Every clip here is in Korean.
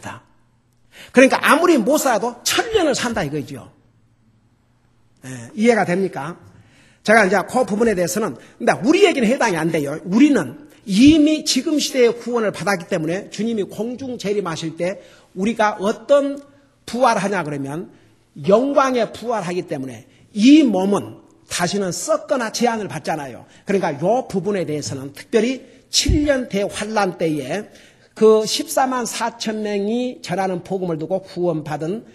말입니다. 그러니까 아무리 못 살아도 1000년을 산다 이거죠. 이해가 됩니까? 제가 이제 그 부분에 대해서는 근데 우리에게는 해당이 안 돼요. 우리는 이미 지금 시대의 구원을 받았기 때문에 주님이 공중 재림하실 때 우리가 어떤 부활하냐 그러면 영광에 부활하기 때문에 이 몸은 다시는 썩거나 제한을 받잖아요. 그러니까 이 부분에 대해서는 특별히 7년 대환란 때에 그 14만 4천 명이 전하는 복음을 두고 구원받은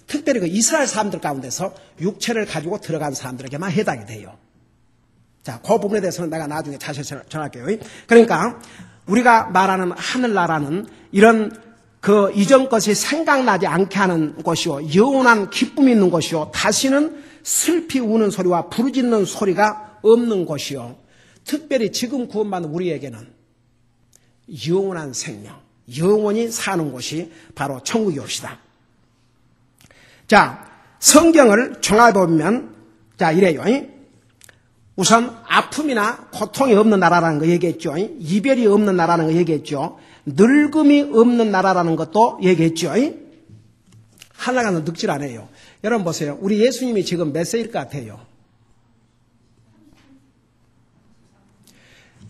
특별히 그 이스라엘 사람들 가운데서 육체를 가지고 들어간 사람들에게만 해당이 돼요. 자, 그 부분에 대해서는 내가 나중에 자세히 전할게요. 그러니까 우리가 말하는 하늘나라는 이런 그 이전 것이 생각나지 않게 하는 것이요, 영원한 기쁨이 있는 것이요, 다시는 슬피 우는 소리와 부르짖는 소리가 없는 것이요, 특별히 지금 구원받는 우리에게는 영원한 생명, 영원히 사는 곳이 바로 천국이 옵시다. 자, 성경을 종합해보면, 자, 이래요. 우선, 아픔이나 고통이 없는 나라라는 거 얘기했죠. 이별이 없는 나라라는 거 얘기했죠. 늙음이 없는 나라라는 것도 얘기했죠. 하나가는 늙질 않아요. 여러분 보세요. 우리 예수님이 지금 몇 세일 것 같아요?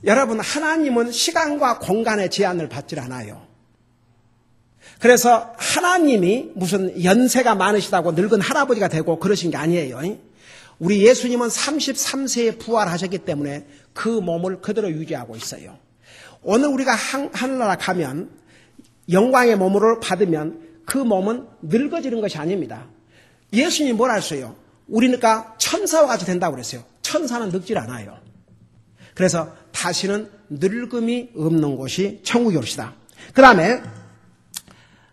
여러분, 하나님은 시간과 공간의 제한을 받질 않아요. 그래서 하나님이 무슨 연세가 많으시다고 늙은 할아버지가 되고 그러신 게 아니에요. 우리 예수님은 33세에 부활하셨기 때문에 그 몸을 그대로 유지하고 있어요. 오늘 우리가 하늘나라 가면 영광의 몸으로 받으면 그 몸은 늙어지는 것이 아닙니다. 예수님이 뭐라 했어요? 우리니까 천사와 같이 된다고 그랬어요. 천사는 늙질 않아요. 그래서 다시는 늙음이 없는 곳이 천국이 옵시다. 그 다음에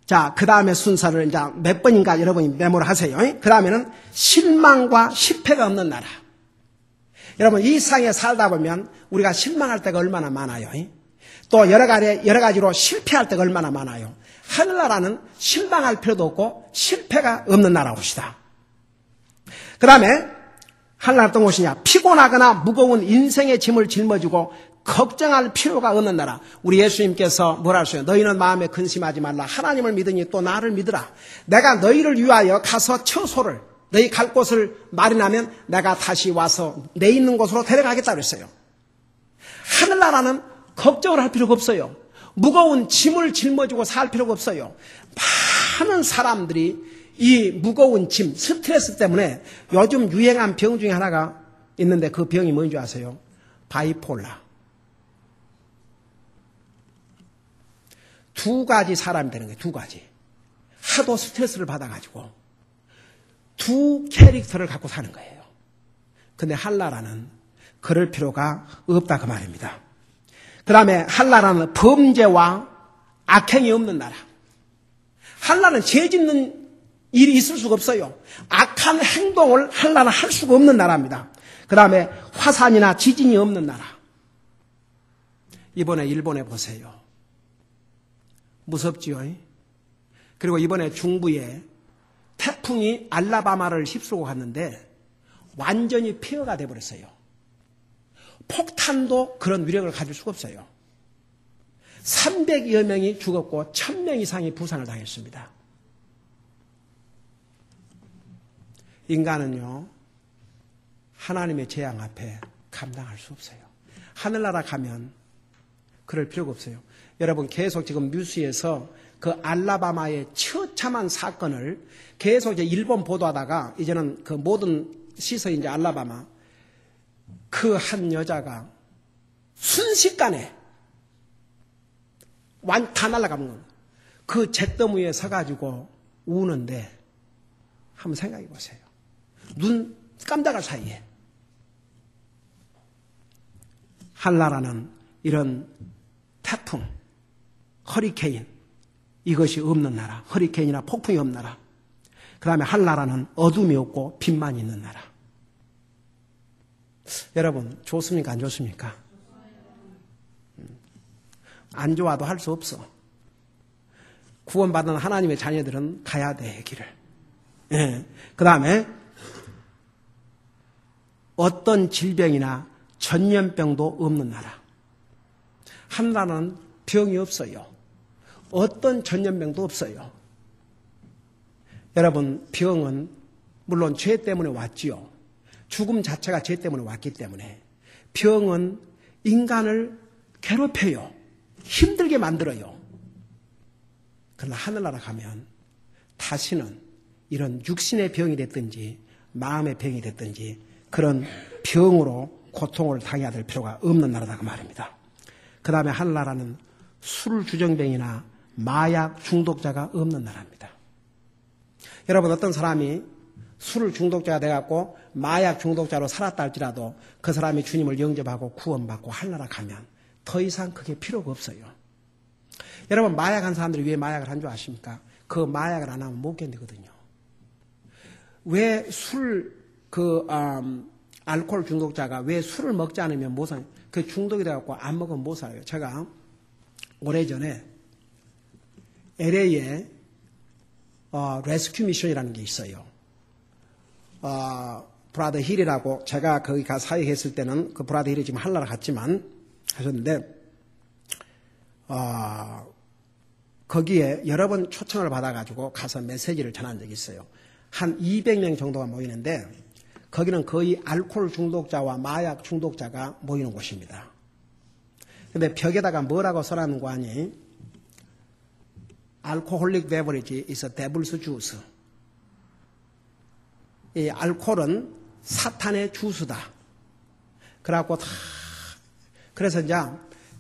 자, 그 다음에 순서를 이제 몇 번인가 여러분이 메모를 하세요. 그 다음에는 실망과 실패가 없는 나라. 여러분, 이 세상에 살다 보면 우리가 실망할 때가 얼마나 많아요. 또 여러 가지로 실패할 때가 얼마나 많아요. 하늘나라는 실망할 필요도 없고 실패가 없는 나라옵시다. 그 다음에 하늘나라 어떤 곳이냐? 피곤하거나 무거운 인생의 짐을 짊어지고 걱정할 필요가 없는 나라. 우리 예수님께서 뭐라 하셨어요? 너희는 마음에 근심하지 말라. 하나님을 믿으니 또 나를 믿으라. 내가 너희를 위하여 가서 처소를, 너희 갈 곳을 마련하면 내가 다시 와서 내 있는 곳으로 데려가겠다 그랬어요. 하늘나라는 걱정을 할 필요가 없어요. 무거운 짐을 짊어지고 살 필요가 없어요. 많은 사람들이 이 무거운 짐, 스트레스 때문에 요즘 유행한 병 중에 하나가 있는데 그 병이 뭔지 아세요? 바이폴라. 두 가지 사람이 되는 거예요. 두 가지. 하도 스트레스를 받아가지고 두 캐릭터를 갖고 사는 거예요. 근데 한나라는 그럴 필요가 없다 그 말입니다. 그 다음에 한나라는 범죄와 악행이 없는 나라. 한나라는 죄 짓는 일이 있을 수가 없어요. 악한 행동을 한나라는 할 수가 없는 나라입니다. 그 다음에 화산이나 지진이 없는 나라. 이번에 일본에 보세요. 무섭지요. 그리고 이번에 중부에 태풍이 알라바마를 휩쓸고 갔는데 완전히 폐허가 돼버렸어요. 폭탄도 그런 위력을 가질 수가 없어요. 300여 명이 죽었고 1000명 이상이 부상을 당했습니다. 인간은요, 하나님의 재앙 앞에 감당할 수 없어요. 하늘나라 가면 그럴 필요가 없어요. 여러분 계속 지금 뉴스에서 그 알라바마의 처참한 사건을 계속 이제 일본 보도하다가 이제는 그 모든 시설 이제 알라바마 그 한 여자가 순식간에 다 날아가는 거예요. 그 잿더미 위에 서가지고 우는데 한번 생각해 보세요. 눈 깜짝할 사이에 한나라는 이런 태풍, 허리케인 이것이 없는 나라, 허리케인이나 폭풍이 없는 나라. 그 다음에 한나라는 어둠이 없고 빛만 있는 나라. 여러분 좋습니까? 안 좋습니까? 안 좋아도 할 수 없어. 구원받은 하나님의 자녀들은 가야 돼, 길을. 예. 그 다음에 어떤 질병이나 전염병도 없는 나라. 한나라는 병이 없어요. 어떤 전염병도 없어요. 여러분, 병은 물론 죄 때문에 왔지요. 죽음 자체가 죄 때문에 왔기 때문에 병은 인간을 괴롭혀요. 힘들게 만들어요. 그러나 하늘나라 가면 다시는 이런 육신의 병이 됐든지 마음의 병이 됐든지 그런 병으로 고통을 당해야 될 필요가 없는 나라다 그 말입니다. 그 다음에 하늘나라는 술 주정뱅이나 마약 중독자가 없는 나라입니다. 여러분, 어떤 사람이 술 중독자가 돼갖고 마약 중독자로 살았다 할지라도 그 사람이 주님을 영접하고 구원받고 하늘나라 가면 더 이상 그게 필요가 없어요. 여러분, 마약한 사람들이 왜 마약을 한 줄 아십니까? 그 마약을 안 하면 못 견디거든요. 왜 알코올 중독자가 왜 술을 먹지 않으면 못 살아요? 그 중독이 돼갖고 안 먹으면 못 살아요. 제가 오래전에 LA에 레스큐 미션이라는 게 있어요. 브라더 힐이라고 제가 거기 가서 사역했을 때는 그 브라더 힐이 지금 하늘나라 갔지만 하셨는데 거기에 여러 번 초청을 받아가지고 가서 메시지를 전한 적이 있어요. 한 200명 정도가 모이는데 거기는 거의 알코올 중독자와 마약 중독자가 모이는 곳입니다. 근데 벽에다가 뭐라고 써놨는 거 아니? Alcoholic beverage is a devil's juice. 이 알코올은 사탄의 주스다. 그래갖고 그래서 이제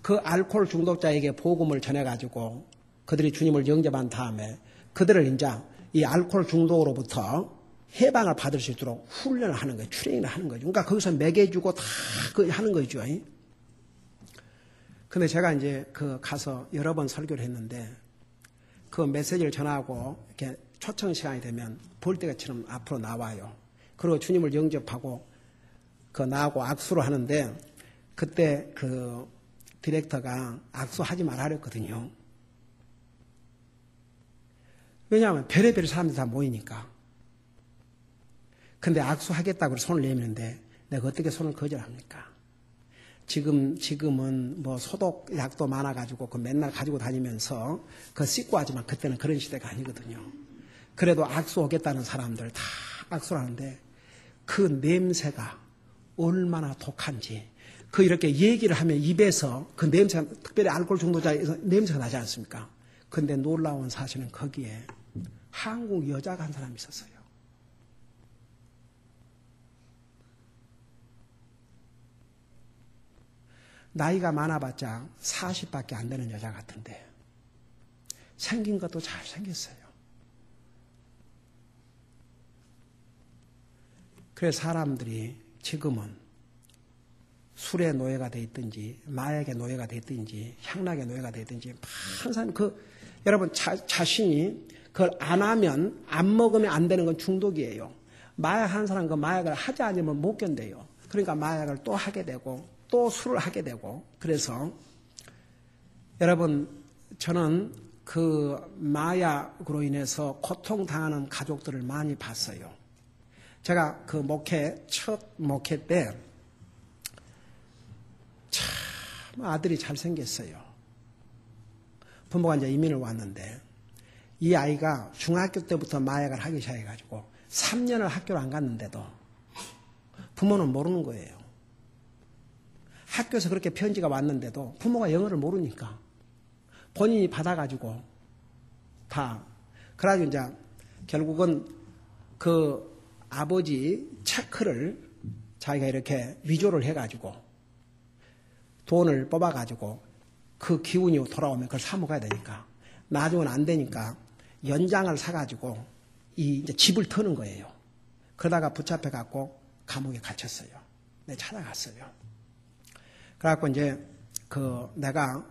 그 알코올 중독자에게 복음을 전해가지고 그들이 주님을 영접한 다음에 그들을 이제 이 알코올 중독으로부터 해방을 받을 수 있도록 훈련을 하는 거예요. 트레이닝을 하는 거죠. 그러니까 거기서 먹여주고 다 하는 거죠. 근데 제가 이제 가서 여러 번 설교를 했는데 그 메시지를 전하고 이렇게 초청 시간이 되면 볼때처럼 앞으로 나와요. 그리고 주님을 영접하고 나하고 악수를 하는데 그때 그 디렉터가 악수하지 말라 그랬거든요. 왜냐하면 별의별 사람들이 다 모이니까. 근데 악수하겠다고 손을 내미는데 내가 어떻게 손을 거절합니까? 지금은 뭐 소독약도 많아가지고 그 맨날 가지고 다니면서 씻고 하지만 그때는 그런 시대가 아니거든요. 그래도 악수 오겠다는 사람들 다 악수를 하는데 그 냄새가 얼마나 독한지 이렇게 얘기를 하면 입에서 그 냄새가 특별히 알코올 중독자에서 냄새가 나지 않습니까? 근데 놀라운 사실은 거기에 한국 여자가 한 사람이 있었어요. 나이가 많아봤자 40밖에 안 되는 여자 같은데 생긴 것도 잘생겼어요. 그래서 사람들이 지금은 술의 노예가 돼 있든지 마약의 노예가 돼 있든지 향락의 노예가 돼 있든지 항상 여러분 자신이 그걸 안 하면 안 먹으면 안 되는 건 중독이에요. 마약하는 사람 그 마약을 하지 않으면 못 견뎌요. 그러니까 마약을 또 하게 되고 또 술을 하게 되고 그래서 여러분 저는 그 마약으로 인해서 고통당하는 가족들을 많이 봤어요. 제가 첫 목회 때 참 아들이 잘생겼어요. 부모가 이제 이민을 왔는데 이 아이가 중학교 때부터 마약을 하기 시작해가지고 3년을 학교를 안 갔는데도 부모는 모르는 거예요. 학교에서 그렇게 편지가 왔는데도 부모가 영어를 모르니까 본인이 받아가지고 그래가지고 이제 결국은 그 아버지 체크를 자기가 이렇게 위조를 해가지고 돈을 뽑아가지고 그 기운이 돌아오면 그걸 사먹어야 되니까 나중은 안 되니까 연장을 사가지고 이제 집을 터는 거예요. 그러다가 붙잡혀갖고 감옥에 갇혔어요. 내가 찾아갔어요. 그래갖고 이제 내가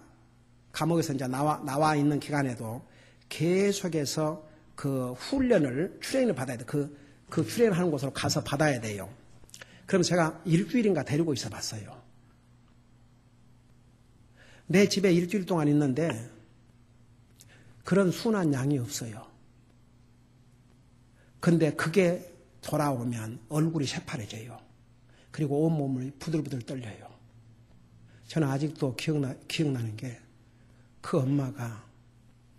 감옥에서 이제 나와 있는 기간에도 계속해서 트레이닝을 받아야 돼. 그 트레이닝 하는 곳으로 가서 받아야 돼요. 그럼 제가 일주일인가 데리고 있어 봤어요. 내 집에 일주일 동안 있는데 그런 순한 양이 없어요. 근데 그게 돌아오면 얼굴이 새파래져요. 그리고 온몸을 부들부들 떨려요. 저는 아직도 기억나는 게 그 엄마가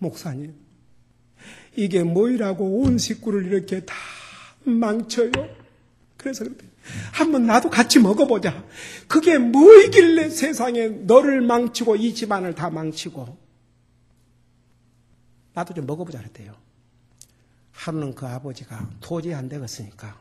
목사님, 이게 뭐이라고 온 식구를 이렇게 다 망쳐요? 그래서 그런데 한번 나도 같이 먹어보자. 그게 뭐이길래 세상에 너를 망치고 이 집안을 다 망치고. 나도 좀 먹어보자 그랬대요. 하루는 그 아버지가 도저히 안 되겠으니까